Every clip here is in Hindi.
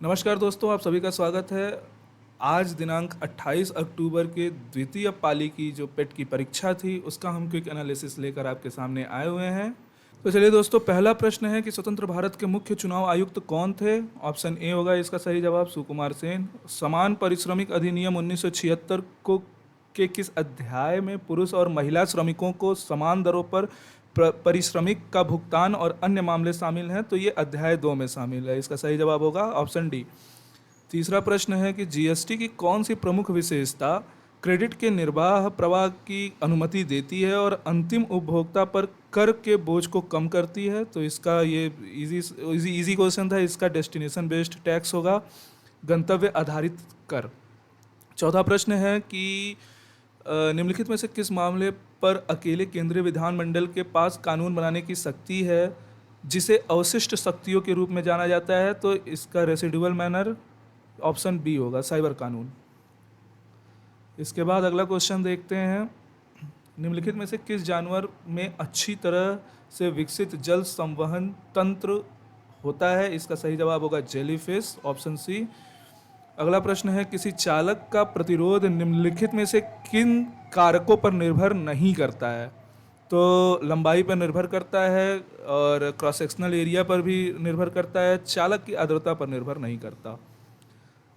नमस्कार दोस्तों, आप सभी का स्वागत है। आज दिनांक 28 अक्टूबर के द्वितीय पाली की जो पेट की परीक्षा थी उसका हम क्विक एनालिसिस लेकर आपके सामने आए हुए हैं। तो चलिए दोस्तों, पहला प्रश्न है कि स्वतंत्र भारत के मुख्य चुनाव आयुक्त कौन थे। ऑप्शन ए होगा इसका सही जवाब, सुकुमार सेन। समान पारिश्रमिक अधिनियम 1976 को के किस अध्याय में पुरुष और महिला श्रमिकों को समान दरों पर परिश्रमिक का भुगतान और अन्य मामले शामिल हैं। तो ये अध्याय 2 में शामिल है। इसका सही जवाब होगा ऑप्शन डी। तीसरा प्रश्न है कि जीएसटी की कौन सी प्रमुख विशेषता क्रेडिट के निर्बाह प्रवाह की अनुमति देती है और अंतिम उपभोक्ता पर कर के बोझ को कम करती है। तो इसका ये इजी इजी इजी क्वेश्चन था। इसका डेस्टिनेशन बेस्ड टैक्स होगा, गंतव्य आधारित कर। चौथा प्रश्न है कि निम्नलिखित में से किस मामले पर अकेले केंद्रीय विधानमंडल के पास कानून बनाने की शक्ति है जिसे अवशिष्ट शक्तियों के रूप में जाना जाता है। तो इसका रेसिडुअल मैनर ऑप्शन बी होगा, साइबर कानून। इसके बाद अगला क्वेश्चन देखते हैं। निम्नलिखित में से किस जानवर में अच्छी तरह से विकसित जल संवहन तंत्र होता है। इसका सही जवाब होगा जेलीफिश, ऑप्शन सी। अगला प्रश्न है किसी चालक का प्रतिरोध निम्नलिखित में से किन कारकों पर निर्भर नहीं करता है। तो लंबाई पर निर्भर करता है और क्रॉस सेक्शनल एरिया पर भी निर्भर करता है, चालक की आर्द्रता पर निर्भर नहीं करता।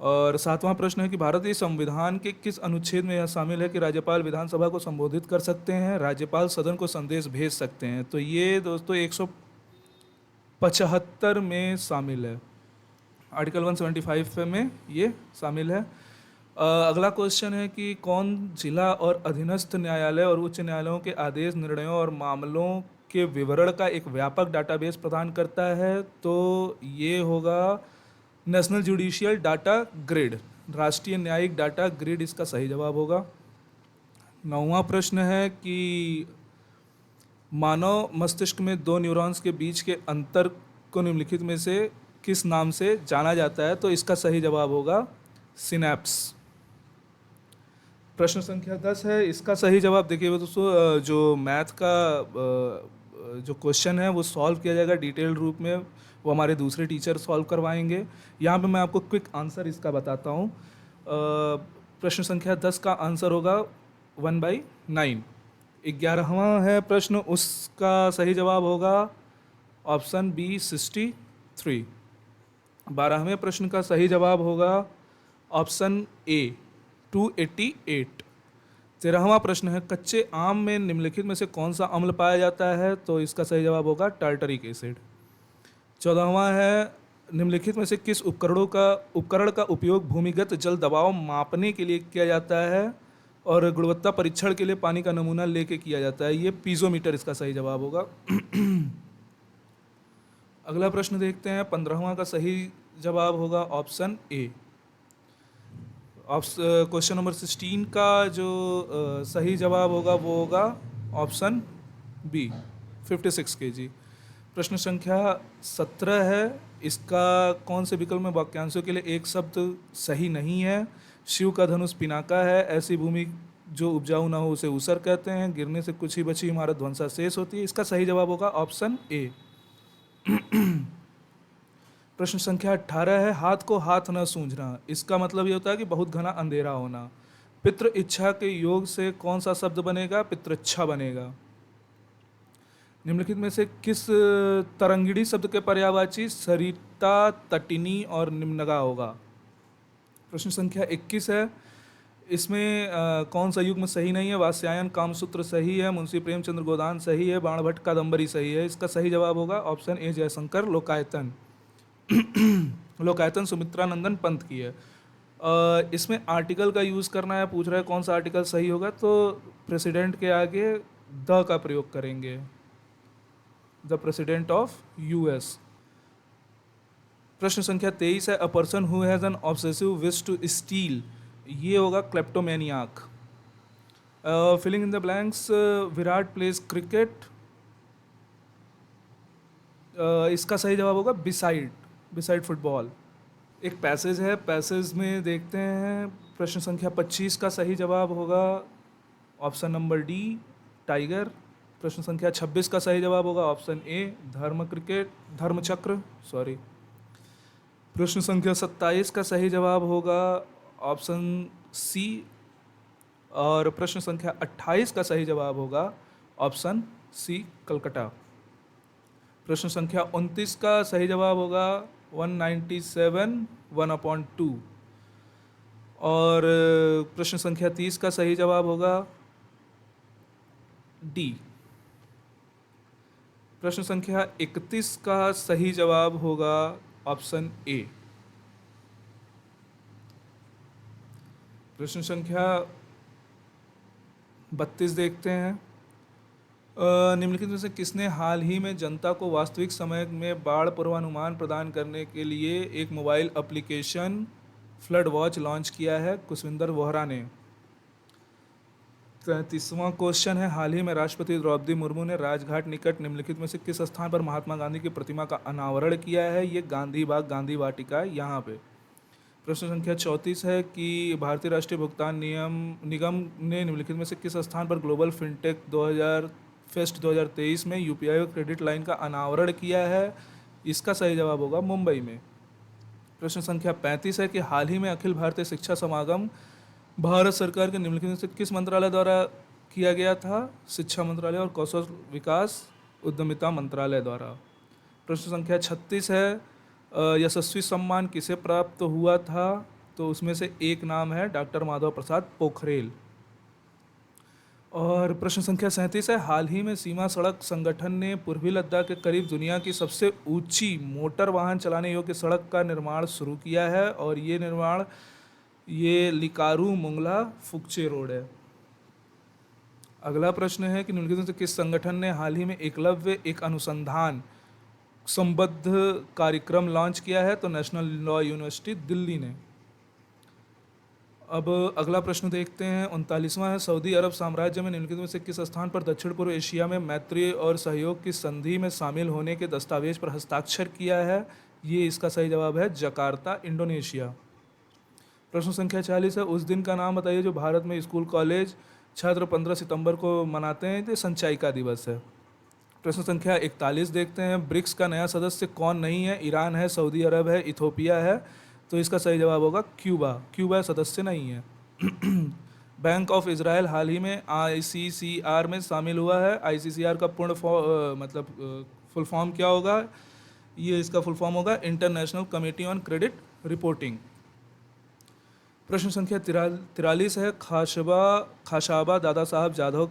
और सातवां प्रश्न है कि भारतीय संविधान के किस अनुच्छेद में यह शामिल है कि राज्यपाल विधानसभा को संबोधित कर सकते हैं, राज्यपाल सदन को संदेश भेज सकते हैं। तो ये दोस्तों 175 में शामिल है, आर्टिकल 175 में ये शामिल है। अगला क्वेश्चन है कि कौन जिला और अधीनस्थ न्यायालय और उच्च न्यायालयों के आदेश, निर्णयों और मामलों के विवरण का एक व्यापक डाटाबेस प्रदान करता है। तो ये होगा नेशनल जुडिशियल डाटा ग्रिड, राष्ट्रीय न्यायिक डाटा ग्रिड इसका सही जवाब होगा। नौवां प्रश्न है कि मानव मस्तिष्क में दो न्यूरॉन्स के बीच के अंतर को निम्नलिखित में से किस नाम से जाना जाता है। तो इसका सही जवाब होगा सिनैप्स। प्रश्न संख्या 10 है, इसका सही जवाब देखिए दोस्तों, जो मैथ का जो क्वेश्चन है वो सॉल्व किया जाएगा डिटेल रूप में, वो हमारे दूसरे टीचर सॉल्व करवाएंगे। यहाँ पे मैं आपको क्विक आंसर इसका बताता हूँ। प्रश्न संख्या 10 का आंसर होगा 1/9। 11वां है प्रश्न, उसका सही जवाब होगा ऑप्शन बी 63। 12वें प्रश्न का सही जवाब होगा ऑप्शन ए 288। 13वां प्रश्न है कच्चे आम में निम्नलिखित में से कौन सा अम्ल पाया जाता है। तो इसका सही जवाब होगा टार्टरिक एसिड। 14वां है निम्नलिखित में से किस उपकरण का उपयोग भूमिगत जल दबाव मापने के लिए किया जाता है और गुणवत्ता परीक्षण के लिए पानी का नमूना लेके किया जाता है। ये पीजोमीटर इसका सही जवाब होगा। अगला प्रश्न देखते हैं। 15वां का सही जवाब होगा ऑप्शन ए। क्वेश्चन नंबर 16 का जो सही जवाब होगा वो होगा ऑप्शन बी 56 kg। प्रश्न संख्या 17 है, इसका कौन से विकल्प में वाक्यांशों के लिए एक शब्द सही नहीं है। शिव का धनुष पिनाका है, ऐसी भूमि जो उपजाऊ ना हो उसे ऊसर कहते हैं, गिरने से कुछ ही बची इमारत ध्वंसाशेष होती है। इसका सही जवाब होगा ऑप्शन ए। प्रश्न संख्या 18 है, हाथ को हाथ न सूंझना, इसका मतलब ये होता है कि बहुत घना अंधेरा होना। पितृ इच्छा के योग से कौन सा शब्द बनेगा, पितृच्छा बनेगा। निम्नलिखित में से किस तरंगिणी शब्द के पर्यायवाची सरिता, तटिनी और निम्नगा होगा। प्रश्न संख्या 21 है, इसमें कौन सा युग्म सही नहीं है। वात्स्यायन कामसूत्र सही है, मुंशी प्रेमचंद्र गोदान सही है, बाणभट्ट कादम्बरी सही है। इसका सही जवाब होगा ऑप्शन ए जयशंकर लोकायतन। लोकायतन सुमित्रानंदन पंत की है। इसमें आर्टिकल का यूज़ करना है, पूछ रहा है कौन सा आर्टिकल सही होगा। तो प्रेसिडेंट के आगे द का प्रयोग करेंगे, द प्रेसिडेंट ऑफ यूएस। प्रश्न संख्या 23 है, a person who has an obsessive wish to steal, ये होगा kleptomaniac. Filling in the blanks, Virat plays cricket, इसका सही जवाब होगा बिसाइड फुटबॉल। एक पैसेज है, पैसेज में देखते हैं। प्रश्न संख्या 25 का सही जवाब होगा ऑप्शन नंबर डी टाइगर। प्रश्न संख्या 26 का सही जवाब होगा ऑप्शन ए धर्मचक्र। प्रश्न संख्या 27 का सही जवाब होगा ऑप्शन सी। और प्रश्न संख्या 28 का सही जवाब होगा ऑप्शन सी, कलकत्ता। प्रश्न संख्या 29 का सही जवाब होगा 197, 1/2। और प्रश्न संख्या 30 का सही जवाब होगा डी। प्रश्न संख्या 31 का सही जवाब होगा ऑप्शन ए। प्रश्न संख्या 32 देखते हैं। निम्नलिखित में से किसने हाल ही में जनता को वास्तविक समय में बाढ़ पूर्वानुमान प्रदान करने के लिए एक mobile application flood watch launch किया है? कुशविंदर वोहरा ने। 33वां क्वेश्चन है, हाल ही में राष्ट्रपति द्रौपदी मुर्मू ने राजघाट निकट निम्नलिखित में से किस स्थान पर महात्मा गांधी की प्रतिमा का अनावरण किया है? ये गांधी बाग, गांधी वाटिका, यहाँ पे। प्रश्न संख्या 34 है कि भारतीय राष्ट्रीय भुगतान निगम ने निम्नलिखित में से किस स्थान पर ग्लोबल फिनटेक 2023 में यूपीआई और क्रेडिट लाइन का अनावरण किया है? इसका सही जवाब होगा मुंबई में। प्रश्न संख्या 35 है कि हाल ही में अखिल भारतीय शिक्षा समागम भारत सरकार के निम्नलिखित में से किस मंत्रालय द्वारा किया गया था? शिक्षा मंत्रालय और कौशल विकास उद्यमिता मंत्रालय द्वारा। प्रश्न संख्या 36 है, यशस्वी सम्मान किसे प्राप्त हुआ था? तो उसमें से एक नाम है डॉक्टर माधव प्रसाद पोखरेल। और प्रश्न संख्या 37 है, हाल ही में सीमा सड़क संगठन ने पूर्वी लद्दाख के करीब दुनिया की सबसे ऊंची मोटर वाहन चलाने योग्य सड़क का निर्माण शुरू किया है, और ये निर्माण लिकारु मुंगला फुकचे रोड है। अगला प्रश्न है कि निम्नलिखित में से किस संगठन ने हाल ही में एकलव्य एक अनुसंधान संबद्ध कार्यक्रम लॉन्च किया है? तो नेशनल लॉ यूनिवर्सिटी दिल्ली ने। अब अगला प्रश्न देखते हैं, 39वां है, सऊदी अरब साम्राज्य में निम्नलिखित में से किस स्थान पर दक्षिण पूर्व एशिया में मैत्री और सहयोग की संधि में शामिल होने के दस्तावेज पर हस्ताक्षर किया है? ये इसका सही जवाब है जकार्ता, इंडोनेशिया। प्रश्न संख्या 40 है, उस दिन का नाम बताइए जो भारत में स्कूल कॉलेज छात्र 15 सितंबर को मनाते हैं। ये संचायिका दिवस है। प्रश्न संख्या 41 देखते हैं, ब्रिक्स का नया सदस्य कौन नहीं है? ईरान है, सऊदी अरब है, इथोपिया है। तो इसका सही जवाब होगा क्यूबा। क्यूबा सदस्य नहीं है। बैंक ऑफ इजराइल हाल ही में आईसीसीआर में शामिल हुआ है। आईसीसीआर का फुल फॉर्म क्या होगा? ये इसका फुल फॉर्म होगा international committee on credit reporting. प्रश्न संख्या 43 है, खाशाबा दादा साहब जाधव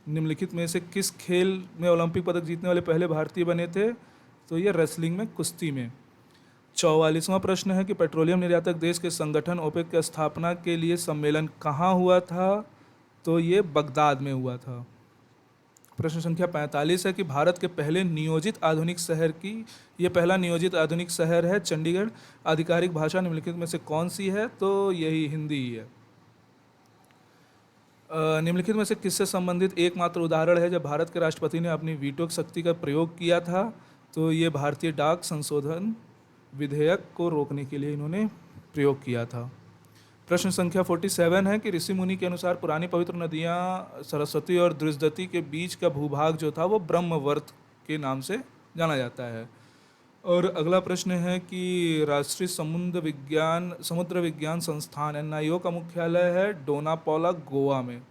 निम्नलिखित में से किस खेल में ओलंपिक पदक जीतने वाले पहले भारतीय बने थे? तो ये रेसलिंग में, कुश्ती में। 44वां प्रश्न है कि पेट्रोलियम निर्यातक देश के संगठन ओपेक की स्थापना के लिए सम्मेलन कहाँ हुआ था? तो ये बगदाद में हुआ था। प्रश्न संख्या 45 है कि भारत के पहले नियोजित आधुनिक शहर की, ये पहला नियोजित आधुनिक शहर है चंडीगढ़। आधिकारिक भाषा निम्नलिखित में से कौन सी है? तो यही हिंदी ही है। निम्नलिखित में से किससे संबंधित एकमात्र उदाहरण है जब भारत के राष्ट्रपति ने अपनी वीटो शक्ति का प्रयोग किया था? तो ये भारतीय डाक संशोधन विधेयक को रोकने के लिए इन्होंने प्रयोग किया था। प्रश्न संख्या 47 है कि ऋषि मुनि के अनुसार पुरानी पवित्र नदियाँ सरस्वती और दृष्टि के बीच का भूभाग जो था वो ब्रह्मवर्त के नाम से जाना जाता है। और अगला प्रश्न है कि राष्ट्रीय समुद्र विज्ञान संस्थान एनआईओ का मुख्यालय है डोनापौला, गोवा में।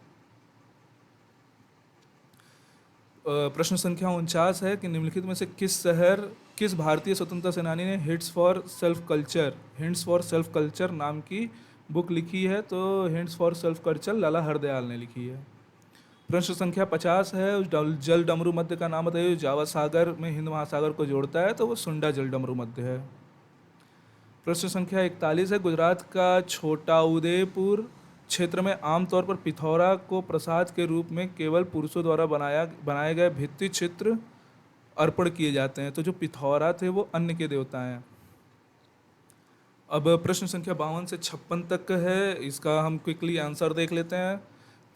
प्रश्न संख्या 49 है कि निम्नलिखित में से किस भारतीय स्वतंत्रता सेनानी ने हिंट्स फॉर सेल्फ कल्चर नाम की बुक लिखी है? तो हिंट्स फॉर सेल्फ कल्चर लाला हरदयाल ने लिखी है। प्रश्न संख्या 50 है, उस जल डमरू मध्य का नाम बताइए जो जावा सागर में हिंद महासागर को जोड़ता है? तो वो सुंडा जल डमरू मध्य है। प्रश्न संख्या 41 है, गुजरात का छोटा उदेपुर क्षेत्र में आमतौर पर पिथौरा को प्रसाद के रूप में केवल पुरुषों द्वारा बनाए गए भित्ति चित्र अर्पण किए जाते हैं। तो जो पिथौरा थे वो अन्न के देवता हैं। अब प्रश्न संख्या 52 से 56 तक है, इसका हम क्विकली आंसर देख लेते हैं।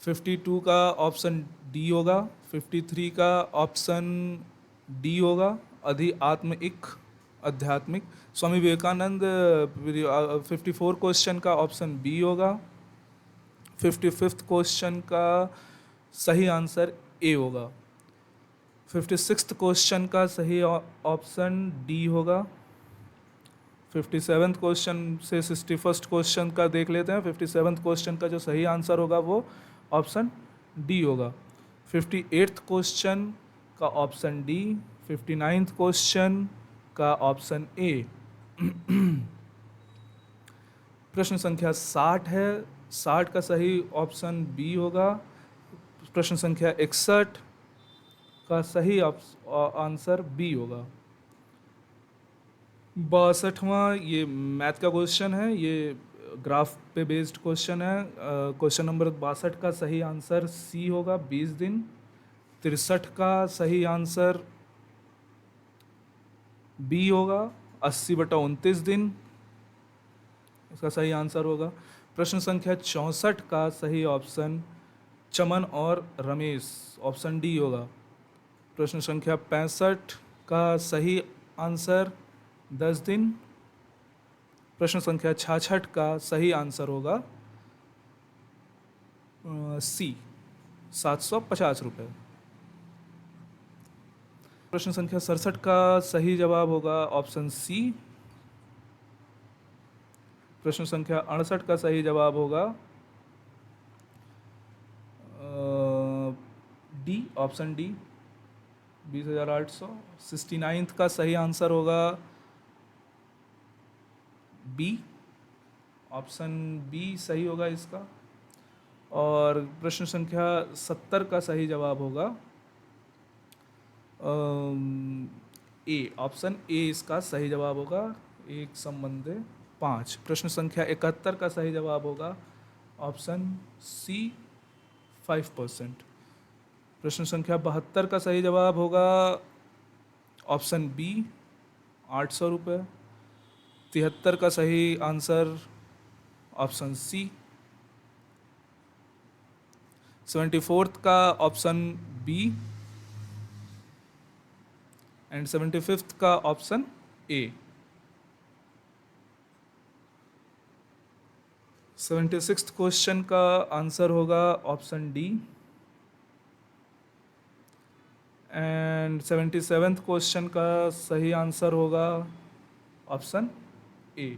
52 का ऑप्शन डी होगा, 53 का ऑप्शन डी होगा, आध्यात्मिक स्वामी विवेकानंद। 54 क्वेश्चन का ऑप्शन बी होगा। 55th क्वेश्चन का सही आंसर ए होगा। 56th क्वेश्चन का सही ऑप्शन डी होगा। 57th क्वेश्चन से 61st क्वेश्चन का देख लेते हैं। 57th क्वेश्चन का जो सही आंसर होगा वो ऑप्शन डी होगा। 58th क्वेश्चन का ऑप्शन डी। 59th क्वेश्चन का ऑप्शन ए। प्रश्न संख्या 60 है, 60 का सही ऑप्शन बी होगा। प्रश्न संख्या 61 का सही आंसर बी होगा। 62वां ये मैथ का क्वेश्चन है, ये ग्राफ पे बेस्ड क्वेश्चन है। क्वेश्चन नंबर 62 का सही आंसर सी होगा, 20 दिन। 63 का सही आंसर बी होगा, 80/29 दिन इसका सही आंसर होगा। प्रश्न संख्या 64 का सही ऑप्शन चमन और रमेश, ऑप्शन डी होगा। प्रश्न संख्या 65 का सही आंसर 10 दिन। प्रश्न संख्या 66 का सही आंसर होगा सी, 750 रुपये। प्रश्न संख्या 67 का सही जवाब होगा ऑप्शन सी। प्रश्न संख्या 68 का सही जवाब होगा डी, ऑप्शन डी, 20,800। 69th का सही आंसर होगा बी, ऑप्शन बी सही होगा इसका। और प्रश्न संख्या 70 का सही जवाब होगा ए, ऑप्शन ए इसका सही जवाब होगा, एक संबंध 5। प्रश्न संख्या 71 का सही जवाब होगा ऑप्शन सी, 5%। प्रश्न संख्या 72 का सही जवाब होगा ऑप्शन बी, 800 रुपये। 73 का सही आंसर ऑप्शन सी। 74th का ऑप्शन बी एंड 75th का ऑप्शन ए। 76th क्वेश्चन का आंसर होगा option D and 77th question का सही आंसर होगा ऑप्शन ए।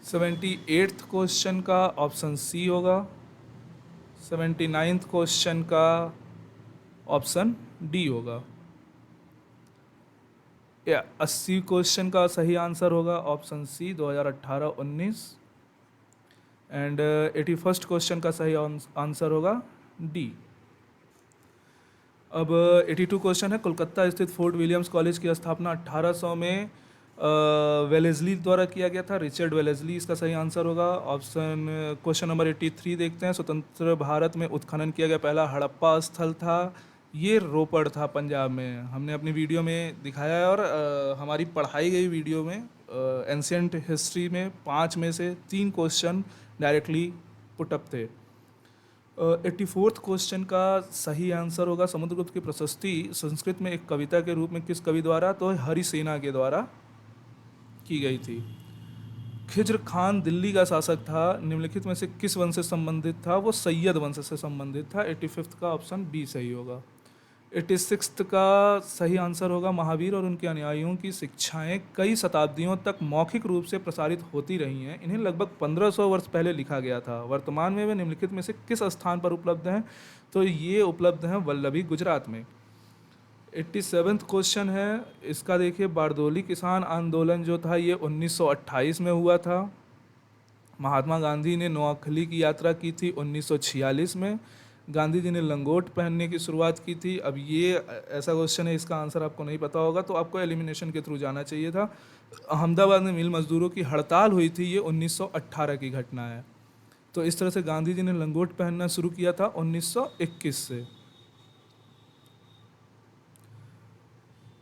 78th क्वेश्चन का ऑप्शन सी होगा। 79th क्वेश्चन का ऑप्शन डी होगा। 80 क्वेश्चन का सही आंसर होगा option C, 2018-19। And 81st question का सही आंसर होगा डी। अब 82 क्वेश्चन है। कोलकाता स्थित फोर्ट विलियम्स कॉलेज की स्थापना 1800 में वेलेस्ली द्वारा किया गया था, रिचर्ड वेलेस्ली इसका सही आंसर होगा। ऑप्शन क्वेश्चन नंबर 83 देखते हैं। स्वतंत्र भारत में उत्खनन किया गया पहला हड़प्पा स्थल था, ये रोपड़ था पंजाब में। हमने अपनी वीडियो में दिखाया है और हमारी पढ़ाई गई वीडियो में एंशिएंट हिस्ट्री में 5 में से 3 क्वेश्चन डायरेक्टली पुटअप थे। 84th क्वेश्चन का सही आंसर होगा समुद्रगुप्त की प्रशस्ति संस्कृत में एक कविता के रूप में किस कवि द्वारा, तो हरिसेना के द्वारा की गई थी। खिज्र खान दिल्ली का शासक था, निम्नलिखित में से किस वंश से संबंधित था, वो सैयद वंश से संबंधित था। 85th का ऑप्शन बी सही होगा। 86th का सही आंसर होगा महावीर और उनके अनुयायियों की शिक्षाएं कई शताब्दियों तक मौखिक रूप से प्रसारित होती रही हैं, इन्हें लगभग 1500 वर्ष पहले लिखा गया था। वर्तमान में वे निम्नलिखित में से किस स्थान पर उपलब्ध हैं, तो ये उपलब्ध हैं वल्लभी, गुजरात में। 87th क्वेश्चन है, इसका देखिए। बारदोली किसान आंदोलन जो था ये 1928 में हुआ था। महात्मा गांधी ने नोआखली की यात्रा की थी 1946 में। गांधी जी ने लंगोट पहनने की शुरुआत की थी। अब ये ऐसा क्वेश्चन है, इसका आंसर आपको नहीं पता होगा तो आपको एलिमिनेशन के थ्रू जाना चाहिए था। अहमदाबाद में मिल मजदूरों की हड़ताल हुई थी, ये 1918 की घटना है। तो इस तरह से गांधी जी ने लंगोट पहनना शुरू किया था 1921 से।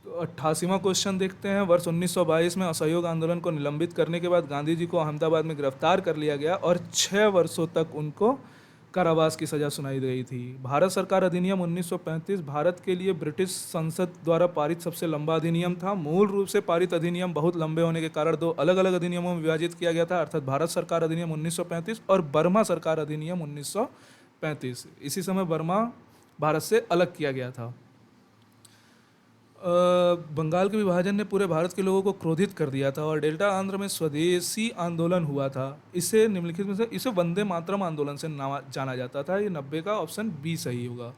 तो 88वां क्वेश्चन देखते हैं। वर्ष 1922 में असहयोग आंदोलन को निलंबित करने के बाद गांधी जी को अहमदाबाद में गिरफ्तार कर लिया गया और 6 वर्षों तक उनको कारावास की सजा सुनाई गई थी। भारत सरकार अधिनियम 1935 भारत के लिए ब्रिटिश संसद द्वारा पारित सबसे लंबा अधिनियम था। मूल रूप से पारित अधिनियम बहुत लंबे होने के कारण 2 अलग अलग अधिनियमों में विभाजित किया गया था, अर्थात भारत सरकार अधिनियम 1935 और बर्मा सरकार अधिनियम 1935। इसी समय बर्मा भारत से अलग किया गया था। बंगाल के विभाजन ने पूरे भारत के लोगों को क्रोधित कर दिया था और डेल्टा आंध्र में स्वदेशी आंदोलन हुआ था। इसे निम्नलिखित में से इसे वंदे मातरम आंदोलन से जाना जाता था। ये 90 का ऑप्शन बी सही होगा।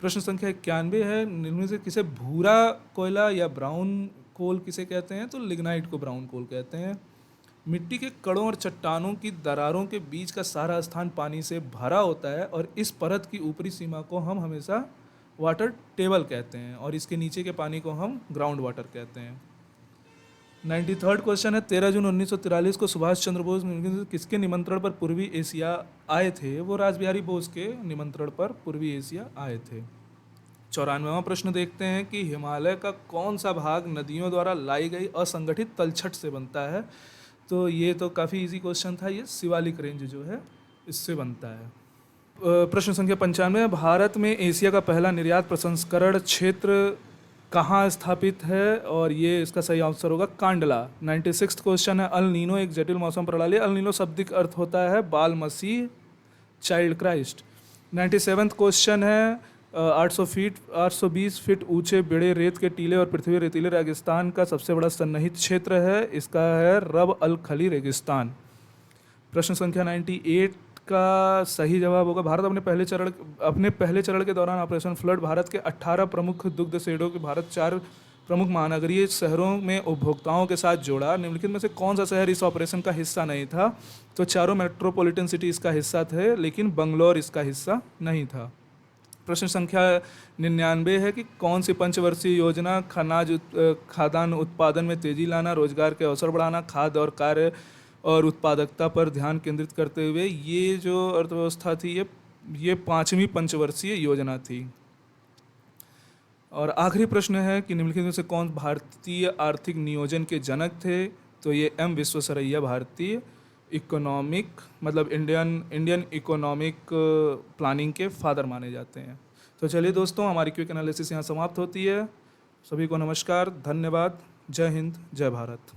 प्रश्न संख्या 91 है, निम्न में से किसे भूरा कोयला या ब्राउन कोल किसे कहते हैं? तो लिग्नाइट को ब्राउन कोल कहते हैं। मिट्टी के कणों और चट्टानों की दरारों के बीच का सारा स्थान पानी से भरा होता है और इस परत की ऊपरी सीमा को हम हमेशा वाटर टेबल कहते हैं और इसके नीचे के पानी को हम ग्राउंड वाटर कहते हैं। 93rd क्वेश्चन है, 13 जून 1943 को सुभाष चंद्र बोस किसके निमंत्रण पर पूर्वी एशिया आए थे? वो रासबिहारी बोस के निमंत्रण पर पूर्वी एशिया आए थे। 94वां प्रश्न देखते हैं कि हिमालय का कौन सा भाग नदियों द्वारा लाई गई असंगठित तलछट से बनता है? तो ये तो काफ़ी इजी क्वेश्चन था, ये शिवालिक रेंज जो है इससे बनता है। प्रश्न संख्या 95, भारत में एशिया का पहला निर्यात प्रसंस्करण क्षेत्र कहाँ स्थापित है? और ये इसका सही आंसर होगा कांडला। 96 क्वेश्चन है, अल नीनो एक जटिल मौसम प्रणाली। अल नीनो शाब्दिक अर्थ होता है बाल मसीह, चाइल्ड क्राइस्ट। 97 क्वेश्चन है, 820 फीट ऊंचे बड़े रेत के टीले और पृथ्वी रेतीले रेगिस्तान का सबसे बड़ा सन्निहित क्षेत्र है, इसका है रब अल खली रेगिस्तान। प्रश्न संख्या 98 का सही जवाब होगा, भारत अपने पहले चरण के दौरान ऑपरेशन फ्लड भारत के 18 प्रमुख दुग्ध शेडों के भारत 4 प्रमुख महानगरीय शहरों में उपभोक्ताओं के साथ जोड़ा। निम्नलिखित में से कौन सा शहर इस ऑपरेशन का हिस्सा नहीं था? तो चारों मेट्रोपॉलिटन सिटी इसका हिस्सा थे, लेकिन बंगलौर इसका हिस्सा नहीं था। प्रश्न संख्या 99 है कि कौन सी पंचवर्षीय योजना खाद्यान्न उत्पादन में तेजी लाना, रोजगार के अवसर बढ़ाना, खाद्य और कार्य और उत्पादकता पर ध्यान केंद्रित करते हुए ये जो अर्थव्यवस्था थी ये 5वीं पंचवर्षीय योजना थी। और आखिरी प्रश्न है कि निम्नलिखित में से कौन भारतीय आर्थिक नियोजन के जनक थे? तो ये एम विश्वेश्वरैया भारतीय इकोनॉमिक इंडियन इकोनॉमिक प्लानिंग के फादर माने जाते हैं। तो चलिए दोस्तों, हमारी क्विक एनालिसिस यहाँ समाप्त होती है। सभी को नमस्कार, धन्यवाद, जय हिंद, जय भारत।